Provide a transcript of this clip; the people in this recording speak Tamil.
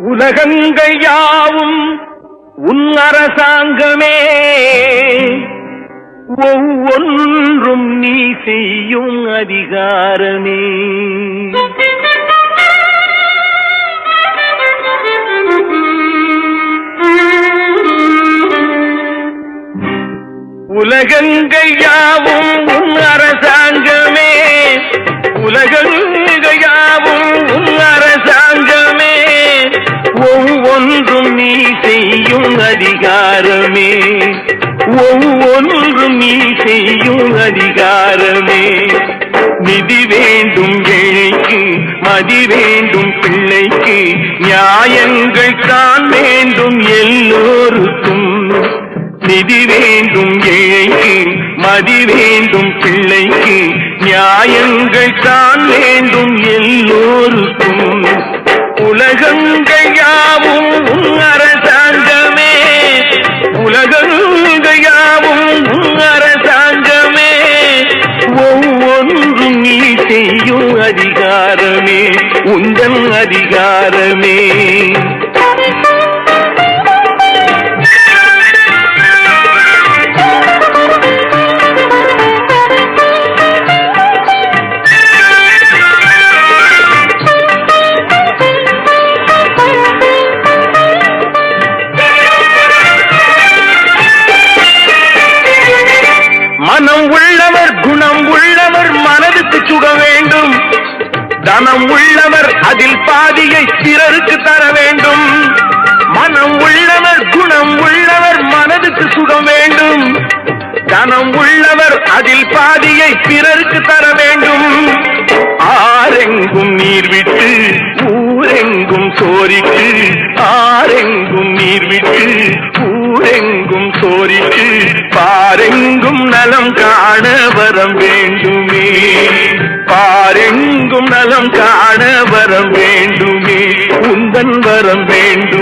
உலகங்கள் யாவும் உன் அரசாங்கமே, ஒவ்வொன்றும் நீ செய்யும் அதிகாரமே. உலகங்கள் யாவும் உன் அரசாங்கமே, உலகங்கள் யாவும் உன் அரசாங்கமே, ஒவ்வொன்றும் நீ செய்யும் அதிகாரமே, ஒவ்வொன்றும் நீ செய்யும் அதிகாரமே. நிதி வேண்டும் ஏழைக்கு, மதி வேண்டும் பிள்ளைக்கு, நியாயங்கள் தான் வேண்டும் எல்லோருக்கும். நிதி வேண்டும் ஏழைக்கு, மதி வேண்டும் பிள்ளைக்கு, நியாயங்கள் தான் வேண்டும் எல்லோருக்கும். உலகங்கள் யாவும் உன் அரசாங்கமே, உலகங்கள் யாவும் உன் அரசாங்கமே, ஒவ்வொன்றும் நீ செய்யும் அதிகாரமே, உந்தன் அதிகாரமே. மனம் உள்ளவர் குணம் உள்ளவர் மனதுக்கு சுகம் வேண்டும், தனம் உள்ளவர் அதில் பாதியை பிறருக்கு தர வேண்டும். மனம் உள்ளவர் குணம் உள்ளவர் மனதுக்கு சுகம் வேண்டும், தனம் உள்ளவர் அதில் பாதியை பிறருக்கு தர வேண்டும். ஆரெங்கும் நீர் விட்டு ஊரெங்கும் சோரிட்டு, ஆரெங்கும் நீர் விட்டு ஊரெங்கும் சோரிட்டு, பாரெங்கும் நலம் காண வரம் வேண்டுமே, பாரெங்கும் நலம் காண வரம் வேண்டுமே, உந்தன் வரம் வேண்டும்.